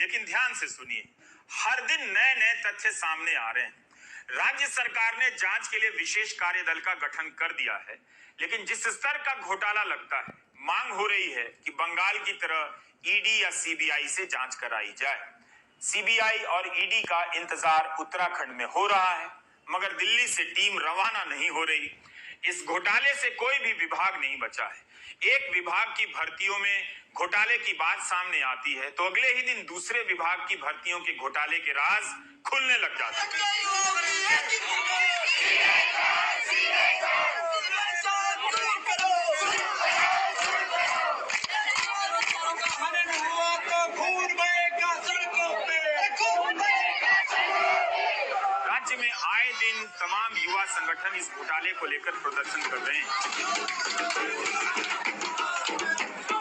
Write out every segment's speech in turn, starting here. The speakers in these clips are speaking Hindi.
लेकिन ध्यान से सुनिए, हर दिन नए नए तथ्य सामने आ रहे हैं। राज्य सरकार ने जांच के लिए विशेष कार्यदल का गठन कर दिया है, लेकिन जिस स्तर का घोटाला लगता है, मांग हो रही है कि बंगाल की तरह ईडी या सीबीआई से जांच कराई जाए। सीबीआई और ईडी का इंतजार उत्तराखंड में हो रहा है, मगर दिल्ली से टीम रवाना नहीं हो रही। इस घोटाले से कोई भी विभाग नहीं बचा है। एक विभाग की भर्तियों में घोटाले की बात सामने आती है तो अगले ही दिन दूसरे विभाग की भर्तियों के घोटाले के राज खुलने लग जाते हैं। राज्य में आए दिन तमाम युवा संगठन इस घोटाले को लेकर प्रदर्शन कर रहे हैं।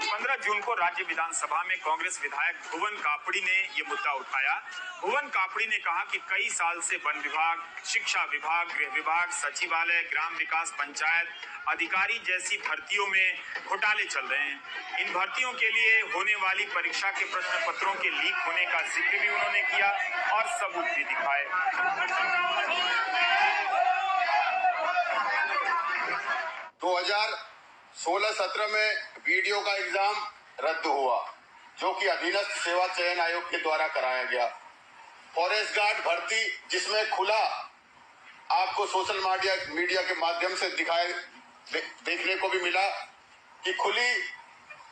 15 जून को राज्य विधानसभा में कांग्रेस विधायक भुवन कापड़ी ने ये मुद्दा उठाया। भुवन कापड़ी ने कहा कि कई साल से वन विभाग, शिक्षा विभाग, गृह विभाग, सचिवालय, ग्राम विकास, पंचायत अधिकारी जैसी भर्तियों में घोटाले चल रहे हैं। इन भर्तियों के लिए होने वाली परीक्षा के प्रश्न पत्रों के लीक होने का जिक्र भी उन्होंने किया और सबूत भी दिखाए। 2016-17 में वीडियो का एग्जाम रद्द हुआ, जो कि अधीनस्थ सेवा चयन आयोग के द्वारा कराया गया। फॉरेस्ट गार्ड भर्ती, जिसमें खुला आपको सोशल मीडिया के माध्यम से देखने को भी मिला कि खुली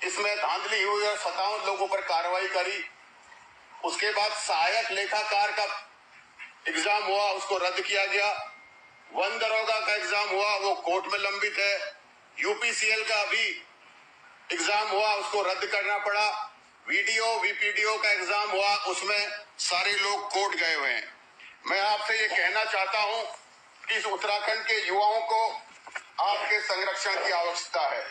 इसमें धांधली हुई और 57 लोगों पर कार्रवाई करी। उसके बाद सहायक लेखाकार का एग्जाम हुआ, उसको रद्द किया गया। वन दरोगा का एग्जाम हुआ, वो कोर्ट में लंबित है। यूपीसीएल का भी एग्जाम हुआ, उसको रद्द करना पड़ा। वीडीओ वीपीडीओ का एग्जाम हुआ, उसमें सारे लोग कोर्ट गए हुए हैं। मैं आपसे ये कहना चाहता हूं कि इस उत्तराखंड के युवाओं को आपके संरक्षण की आवश्यकता है।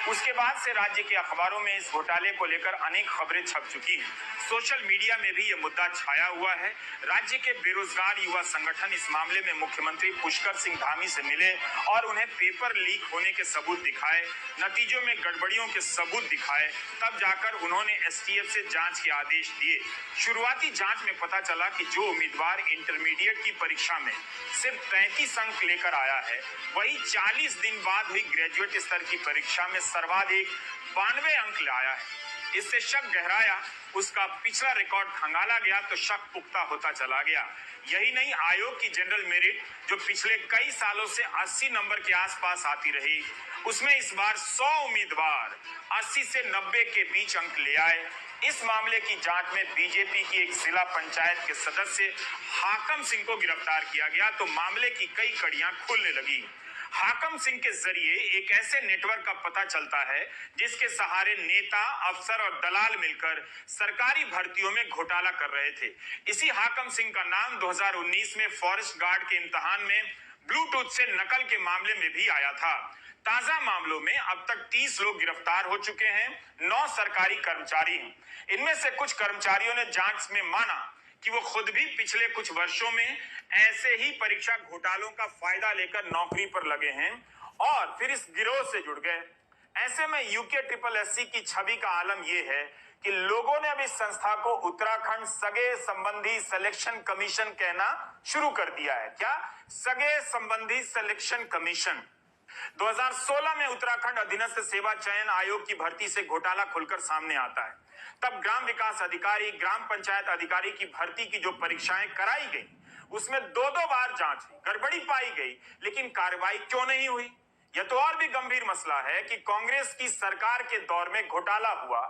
उसके बाद से राज्य के अखबारों में इस घोटाले को लेकर अनेक खबरें छप चुकी हैं। सोशल मीडिया में भी ये मुद्दा छाया हुआ है। राज्य के बेरोजगार युवा संगठन इस मामले में मुख्यमंत्री पुष्कर सिंह धामी से मिले और उन्हें पेपर लीक होने के सबूत दिखाए, नतीजों में गड़बड़ियों के सबूत दिखाए। तब जाकर उन्होंने एसटीएफ से जांच के आदेश दिए। शुरुआती जांच में पता चला कि जो उम्मीदवार इंटरमीडिएट की परीक्षा में सिर्फ 33 अंक लेकर आया है, वही 40 दिन बाद हुई ग्रेजुएट स्तर की परीक्षा में सर्वाधिक 92 अंक लाया है। इससे शक गहराया, उसका पिछला रिकॉर्ड खंगाला गया तो शक पुख्ता होता चला गया। यही नहीं, आयोग की जनरल मेरिट जो पिछले कई सालों से 80 नंबर के आसपास आती रही, उसमें इस बार 100 उम्मीदवार 80 से 90 के बीच अंक ले आए। इस मामले की जांच में बीजेपी की एक जिला पंचायत के सदस्य हाकम सिंह को गिरफ्तार किया गया तो मामले की कई कड़ियां खुलने लगी। हाकम सिंह के जरिए एक ऐसे नेटवर्क का पता चलता है जिसके सहारे नेता, अफसर और दलाल मिलकर सरकारी भर्तियों में घोटाला कर रहे थे। इसी हाकम सिंह का नाम 2019 में फॉरेस्ट गार्ड के इम्तिहान में ब्लूटूथ से नकल के मामले में भी आया था। ताजा मामलों में अब तक 30 लोग गिरफ्तार हो चुके हैं, 9 सरकारी कर्मचारी हैं। इनमें से कुछ कर्मचारियों ने जांच में माना कि वो खुद भी पिछले कुछ वर्षों में ऐसे ही परीक्षा घोटालों का फायदा लेकर नौकरी पर लगे हैं और फिर इस गिरोह से जुड़ गए। ऐसे में UKSSC की छवि का आलम यह है कि लोगों ने अब इस संस्था को उत्तराखंड सगे संबंधी सिलेक्शन कमीशन कहना शुरू कर दिया है। क्या? सगे संबंधी सिलेक्शन कमीशन। 2016 में उत्तराखंड अधीनस्थ सेवा चयन आयोग की भर्ती से घोटाला खुलकर सामने आता है। तब ग्राम विकास अधिकारी, ग्राम पंचायत अधिकारी की भर्ती की जो परीक्षाएं कराई गई, उसमें 2-2 बार जांच हुई, गड़बड़ी पाई गई, लेकिन कार्रवाई क्यों नहीं हुई? यह तो और भी गंभीर मसला है कि कांग्रेस की सरकार के दौर में घोटाला हुआ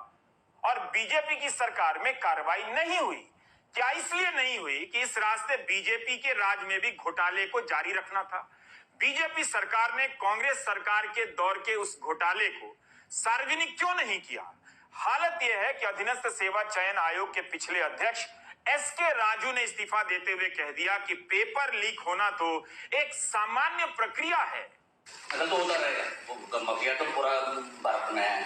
और बीजेपी की सरकार में कार्रवाई नहीं हुई। क्या इसलिए नहीं हुई कि इस रास्ते बीजेपी के राज में भी घोटाले को जारी रखना था? बीजेपी सरकार ने कांग्रेस सरकार के दौर के उस घोटाले को सार्वजनिक क्यों नहीं किया? हालत यह है कि अधीनस्थ सेवा चयन आयोग के पिछले अध्यक्ष SK राजू ने इस्तीफा देते हुए कह दिया कि पेपर लीक होना तो एक सामान्य प्रक्रिया है। तो होता रहेगा, माफिया तो पूरा भारत में है।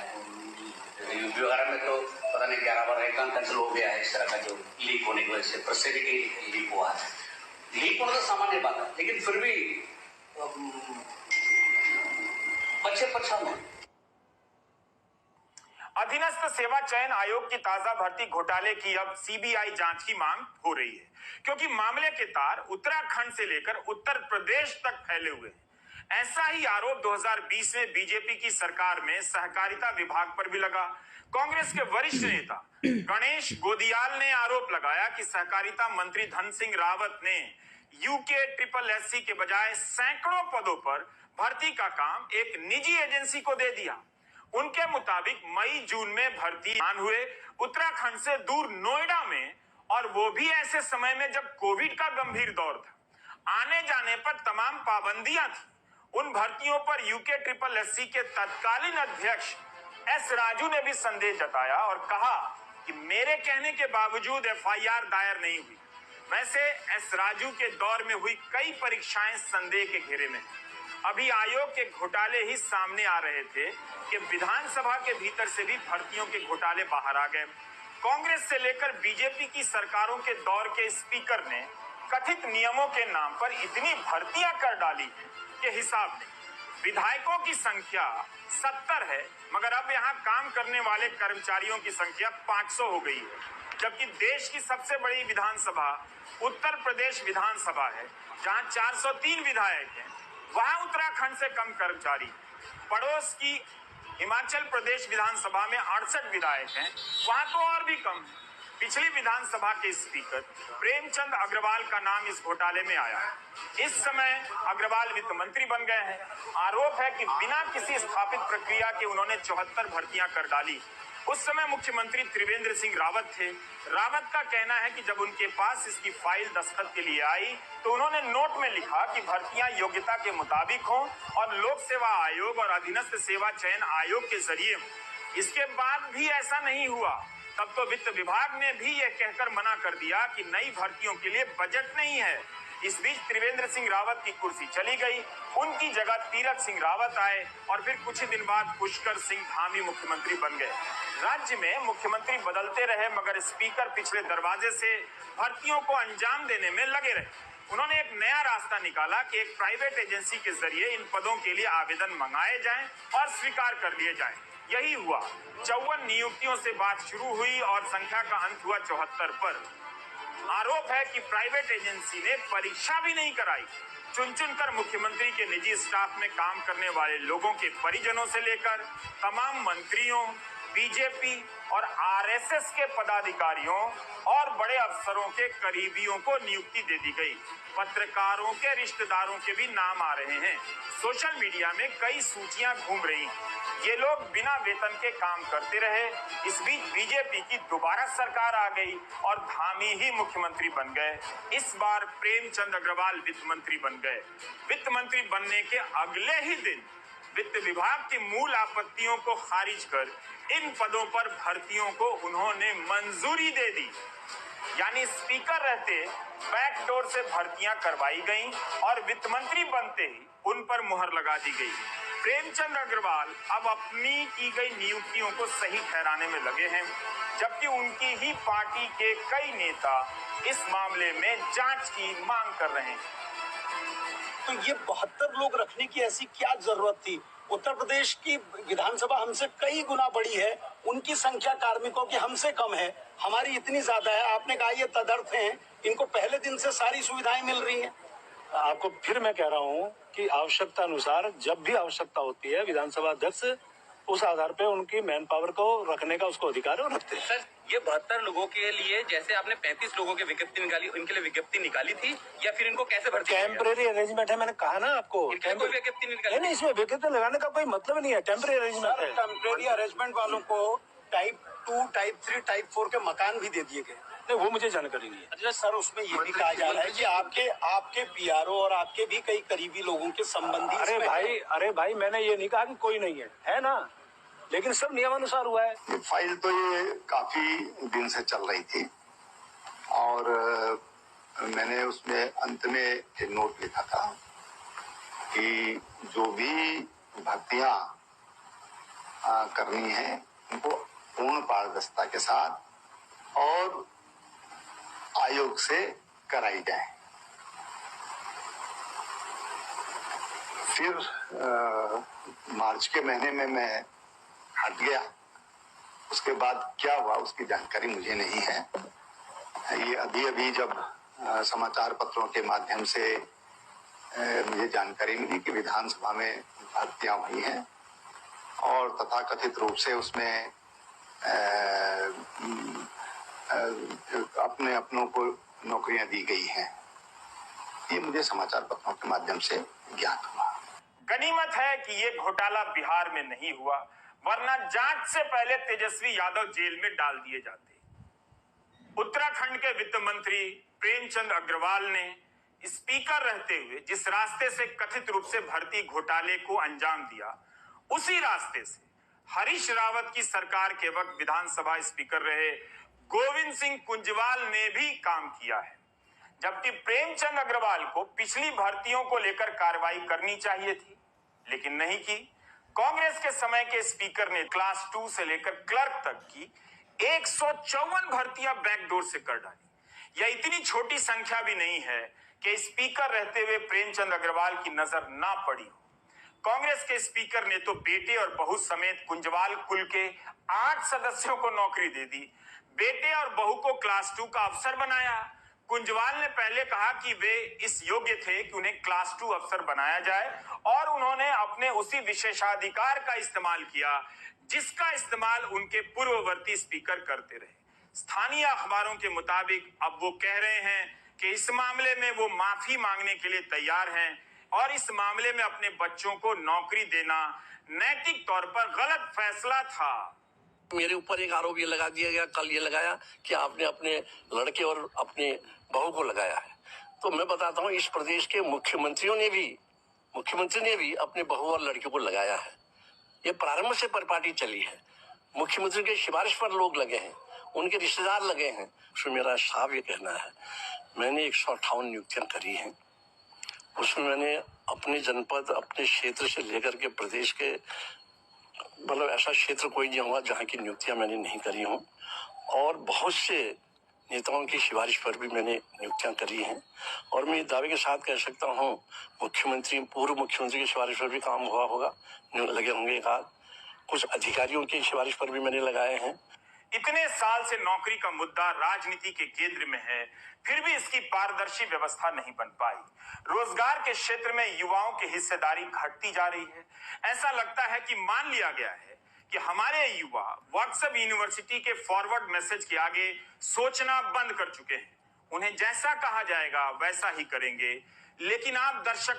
यूपी वगैरह में तो पता नहीं 11 बार कैंसिल हो गया है इस तरह का, जो लीक होने की वजह से प्रसिद्धि लीक हुआ है। लीक होना तो सामान्य बात है, लेकिन फिर भी बच्चे परेशान हैं। अधीनस्थ सेवा चयन आयोग की ताजा भर्ती घोटाले की अब सीबीआई जांच की मांग हो रही है, क्योंकि मामले के तार उत्तराखंड से लेकर उत्तर प्रदेश तक फैले हुए हैं। ऐसा ही आरोप 2020 में बीजेपी की सरकार में सहकारिता विभाग पर भी लगा। कांग्रेस के वरिष्ठ नेता गणेश गोदियाल ने आरोप लगाया कि सहकारिता मंत्री धन सिंह रावत ने यूके ट्रिपल एससी के बजाय सैकड़ों पदों पर भर्ती का काम एक निजी एजेंसी को दे दिया। उनके मुताबिक मई जून में भर्ती हुए उत्तराखंड से दूर नोएडा में, और वो भी ऐसे समय में जब कोविड का गंभीर दौर था। आने जाने पर तमाम पाबंदियां थी। उन भर्तियों पर यूके ट्रिपल एससी के तत्कालीन अध्यक्ष एस राजू ने भी संदेह जताया और कहा कि मेरे कहने के बावजूद एफआईआर दायर नहीं हुई। वैसे एस राजू के दौर में हुई कई परीक्षाएं संदेह के घेरे में। अभी आयोग के घोटाले ही सामने आ रहे थे कि विधानसभा के भीतर से भी भर्तियों के घोटाले बाहर आ गए। कांग्रेस से लेकर बीजेपी की सरकारों के दौर के स्पीकर ने कथित नियमों के नाम पर इतनी भर्तियां कर डाली कि हिसाब नहीं। विधायकों की संख्या 70 है, मगर अब यहाँ काम करने वाले कर्मचारियों की संख्या 500 हो गई है। जबकि देश की सबसे बड़ी विधानसभा उत्तर प्रदेश विधानसभा है, जहां 403 विधायक हैं, वहां उत्तराखंड से कम कर्मचारी। पड़ोस की हिमाचल प्रदेश विधानसभा में 68 विधायक हैं, वहां तो और भी कम। पिछली विधानसभा के स्पीकर प्रेमचंद अग्रवाल का नाम इस घोटाले में आया। इस समय अग्रवाल वित्त मंत्री बन गए हैं। आरोप है कि बिना किसी स्थापित प्रक्रिया के उन्होंने 74 भर्तियां कर डाली। उस समय मुख्यमंत्री त्रिवेंद्र सिंह रावत थे। रावत का कहना है कि जब उनके पास इसकी फाइल दस्तखत के लिए आई तो उन्होंने नोट में लिखा कि भर्तियां योग्यता के मुताबिक हों और लोक सेवा आयोग और अधीनस्थ सेवा चयन आयोग के जरिए। इसके बाद भी ऐसा नहीं हुआ। तब तो वित्त विभाग ने भी यह कहकर मना कर दिया कि नई भर्तियों के लिए बजट नहीं है। इस बीच त्रिवेंद्र सिंह रावत की कुर्सी चली गई। उनकी जगह तीरथ सिंह रावत आए और फिर कुछ ही दिन बाद पुष्कर सिंह धामी मुख्यमंत्री बन गए। राज्य में मुख्यमंत्री बदलते रहे, मगर स्पीकर पिछले दरवाजे से भर्तियों को अंजाम देने में लगे रहे। उन्होंने एक नया रास्ता निकाला कि एक प्राइवेट एजेंसी के जरिए इन पदों के लिए आवेदन मंगाए जाएं और स्वीकार कर लिए जाएं। यही हुआ। 54 नियुक्तियों से बात शुरू हुई और संख्या का अंत हुआ 74 पर। आरोप है कि प्राइवेट एजेंसी ने परीक्षा भी नहीं कराई। चुन चुनकर मुख्यमंत्री के निजी स्टाफ में काम करने वाले लोगों के परिजनों से लेकर तमाम मंत्रियों, बीजेपी और आरएसएस के पदाधिकारियों और बड़े अफसरों के करीबियों को नियुक्ति दे दी गई। पत्रकारों के रिश्तेदारों के भी नाम आ रहे हैं। सोशल मीडिया में कई सूचियां घूम रही। ये लोग बिना वेतन के काम करते रहे। इस बीच बीजेपी की दोबारा सरकार आ गई और धामी ही मुख्यमंत्री बन गए। इस बार प्रेमचंद अग्रवाल वित्त मंत्री बन गए। वित्त मंत्री बनने के अगले ही दिन वित्त विभाग की मूल आपत्तियों को खारिज कर इन पदों पर भर्तियों को उन्होंने मंजूरी दे दी। यानी स्पीकर रहते बैकडोर से भर्तियां करवाई गईं और वित्त मंत्री बनते ही उन पर मुहर लगा दी गई। प्रेमचंद अग्रवाल अब अपनी की गई नियुक्तियों को सही ठहराने में लगे हैं, जबकि उनकी ही पार्टी के कई नेता इस मामले में जांच की मांग कर रहे हैं। तो ये 72 लोग रखने की ऐसी क्या जरूरत थी? उत्तर प्रदेश की विधानसभा हमसे कई गुना बड़ी है, उनकी संख्या कार्मिकों की हमसे कम है, हमारी इतनी ज्यादा है। आपने कहा ये तदर्थ हैं, इनको पहले दिन से सारी सुविधाएं मिल रही हैं। आपको फिर मैं कह रहा हूं कि आवश्यकता अनुसार जब भी आवश्यकता होती है विधानसभा अध्यक्ष उस आधार पे उनकी मैन पावर को रखने का उसको अधिकार है, रखते हैं। सर, ये 72 लोगों के लिए जैसे आपने 35 लोगों की विज्ञप्ति निकाली, इनके लिए विज्ञप्ति निकाली थी या फिर इनको कैसे भर्ती? टेम्परेरी अरेंजमेंट है, मैंने कहा ना आपको। कोई विज्ञप्ति नहीं निकाली? नहीं, इसमें विज्ञप्ति लगाने का कोई मतलब नहीं है। टेम्परेरी अरेंजमेंट है। टेम्परेरी अरेंजमेंट वालों को टाइप 2, टाइप 3, टाइप 4 के मकान भी दे दिए गए। नहीं, वो मुझे जानकारी नहीं है। अच्छा सर, उसमें ये भी कहा जा रहा है कि आपके पीआरओ और आपके भी कई करीबी लोगों के संबंधी। अरे भाई मैंने ये नहीं कहा कि कोई नहीं है ना, लेकिन सब नियमानुसार हुआ है। ये फाइल तो ये काफी दिन से चल रही थी और मैंने उसमें अंत में एक नोट लिखा था कि जो भी भर्तियां करनी है उनको पूर्ण पारदर्शिता के साथ और आयोग से कराई जाए। फिर मार्च के महीने में मैं हट गया उसके बाद क्या हुआ उसकी जानकारी मुझे नहीं है। ये अभी जब समाचार पत्रों के माध्यम से मुझे जानकारी मिली कि विधानसभा में भर्तियां हुई हैं और तथाकथित रूप से उसमें अपनों को नौकरियां दी गई हैं, ये मुझे समाचार पत्रों के माध्यम से ज्ञात हुआ। गनीमत है कि ये घोटाला बिहार में नहीं हुआ, वरना जांच से पहले तेजस्वी यादव जेल में डाल दिए जाते। उत्तराखंड के वित्त मंत्री प्रेमचंद अग्रवाल ने स्पीकर रहते हुए जिस रास्ते से कथित रूप से भर्ती घोटाले को अंजाम दिया, उसी रास्ते से हरीश रावत की सरकार के वक्त विधानसभा स्पीकर रहे गोविंद सिंह कुंजवाल ने भी काम किया है। जबकि प्रेमचंद अग्रवाल को पिछली भर्तियों को लेकर कार्रवाई करनी चाहिए थी, लेकिन नहीं की। कांग्रेस के समय के स्पीकर ने क्लास 2 से लेकर क्लर्क तक की 154 भर्तियां बैकडोर से कर डाली। यह इतनी छोटी संख्या भी नहीं है कि स्पीकर रहते हुए प्रेमचंद अग्रवाल की नजर ना पड़ी हो। कांग्रेस के स्पीकर ने तो बेटे और बहू समेत कुंजवाल कुल के 8 सदस्यों को नौकरी दे दी। बेटे और बहू को क्लास 2 का अफसर बनाया। कुंजवाल ने पहले कहा कि वे इस योग्य थे कि उन्हें क्लास 2 अफसर बनाया जाए और उन्होंने अपने उसी विशेषाधिकार का इस्तेमाल किया जिसका इस्तेमाल उनके पूर्ववर्ती स्पीकर करते रहे। स्थानीय अखबारों के मुताबिक अब वो कह रहे हैं कि इस मामले में वो माफी मांगने के लिए तैयार हैं और इस मामले में अपने बच्चों को नौकरी देना नैतिक तौर पर गलत फैसला था। मेरे ऊपर एक आरोप ये लगा दिया गया, कल ये लगाया कि आपने अपने लड़के और अपने बहू को लगाया है। तो मैं बताता हूँ, इस प्रदेश के मुख्यमंत्री ने भी अपने बहू और लड़के को लगाया है। ये प्रारंभ से परिपाटी चली है। मुख्यमंत्री के सिफारिश पर लोग लगे हैं, उनके रिश्तेदार लगे हैं। उसमें मेरा साफ ये कहना है, मैंने 158 नियुक्तियां करी हैं। उसमें मैंने अपने जनपद, अपने क्षेत्र से लेकर के प्रदेश के, मतलब ऐसा क्षेत्र कोई नहीं हुआ जहाँ की नियुक्तियां मैंने नहीं करी हूँ। और बहुत से नेताओं की सिफारिश पर भी मैंने नियुक्तियां करी हैं। और मैं दावे के साथ कह सकता हूँ, पूर्व मुख्यमंत्री की सिफारिश पर भी काम हुआ होगा, लगे होंगे एक आध। कुछ अधिकारियों की सिफारिश पर भी मैंने लगाए हैं। इतने साल से नौकरी का मुद्दा राजनीति के केंद्र में है, फिर भी इसकी पारदर्शी व्यवस्था नहीं बन पाई। रोजगार के क्षेत्र में युवाओं की हिस्सेदारी घटती जा रही है। ऐसा लगता है कि मान लिया गया है कि हमारे युवा व्हाट्सएप यूनिवर्सिटी के फॉरवर्ड मैसेज के आगे सोचना बंद कर चुके हैं। उन्हें जैसा कहा जाएगा वैसा ही करेंगे। लेकिन आप दर्शक